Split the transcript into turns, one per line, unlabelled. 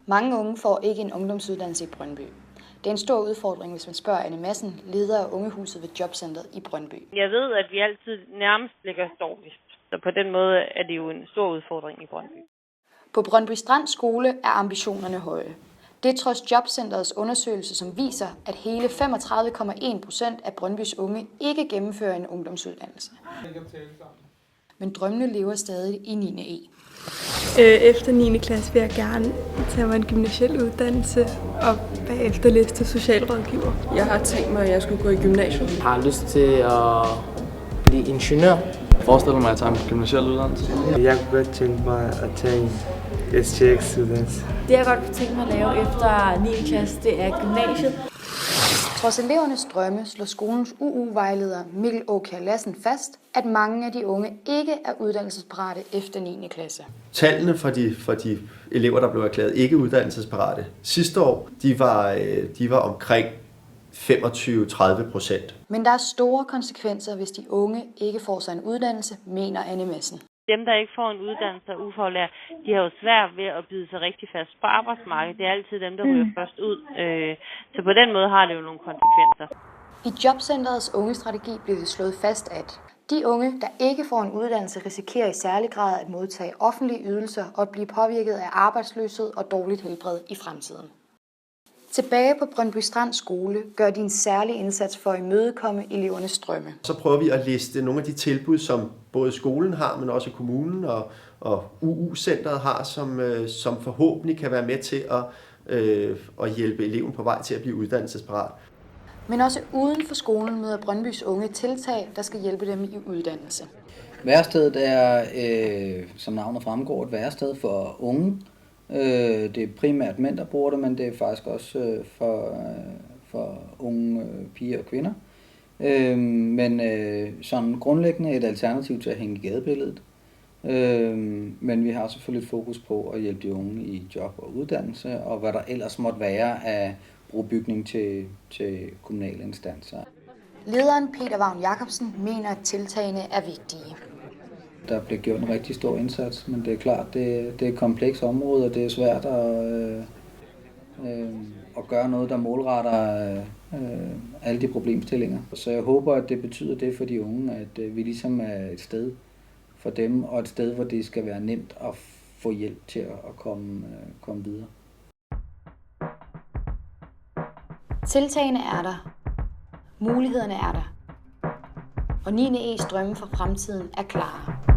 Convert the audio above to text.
Mange unge får ikke en ungdomsuddannelse i Brøndby. Det er en stor udfordring, hvis man spørger Anne Madsen, leder af Ungehuset ved Jobcentret i Brøndby.
Jeg ved, at vi altid nærmest ligger dårligst, så på den måde er det jo en stor udfordring i Brøndby.
På Brøndby Strand Skole er ambitionerne høje. Det er trods Jobcentrets undersøgelse, som viser, at hele 35,1% af Brøndbys unge ikke gennemfører en ungdomsuddannelse. Men drømmene lever stadig i 9. E.
Efter 9. klasse vil jeg gerne tage mig en gymnasiel uddannelse og bagefter læse til socialrådgiver.
Jeg har tænkt mig, at jeg skulle gå i gymnasiet.
Jeg har lyst til at blive ingeniør.
Jeg forestiller mig, at jeg tager en gymnasiel uddannelse.
Jeg kunne godt tænke mig at tage en STX-uddannelse.
Det jeg godt kunne tænke mig at lave efter 9. klasse, det er gymnasiet.
Trods elevernes drømme slår skolens UU-vejleder Mikkel Aakjær Lassen fast, at mange af de unge ikke er uddannelsesparate efter 9. klasse.
Tallene for de elever, der blev erklæret ikke uddannelsesparate sidste år, de var omkring 25-30%.
Men der er store konsekvenser, hvis de unge ikke får sig en uddannelse, mener Anne Madsen.
Dem, der ikke får en uddannelse af ufaglært, de har jo svært ved at bide sig rigtig fast på arbejdsmarkedet. Det er altid dem, der ryger først ud. Så på den måde har det jo nogle konsekvenser.
I Jobcentrets ungestrategi bliver det slået fast, at de unge, der ikke får en uddannelse, risikerer i særlig grad at modtage offentlige ydelser og at blive påvirket af arbejdsløshed og dårligt helbred i fremtiden. Tilbage på Brøndby Strand Skole gør de en særlig indsats for at imødekomme elevernes drømme.
Så prøver vi at liste nogle af de tilbud, som både skolen har, men også kommunen og UU-centret har, som forhåbentlig kan være med til at hjælpe eleven på vej til at blive uddannelsesparat.
Men også uden for skolen møder Brøndbys unge tiltag, der skal hjælpe dem i uddannelse.
Værestedet er, som navnet fremgår, et værested for unge. Det er primært mænd, der bruger det, men det er faktisk også for unge piger og kvinder. Men sådan grundlæggende et alternativ til at hænge i gadebilledet. Men vi har selvfølgelig et fokus på at hjælpe de unge i job og uddannelse, og hvad der ellers måtte være af brobygning til kommunale instanser.
Lederen Peter Vagn Jacobsen mener, at tiltagene er vigtige.
Der bliver gjort en rigtig stor indsats, men det er klart, det er et komplekst område, og det er svært at gøre noget, der målretter alle de problemstillinger. Så jeg håber, at det betyder det for de unge, at vi ligesom er et sted for dem, og et sted, hvor det skal være nemt at få hjælp til at komme videre.
Tiltagene er der. Mulighederne er der. Og 9. E's drømme for fremtiden er klare.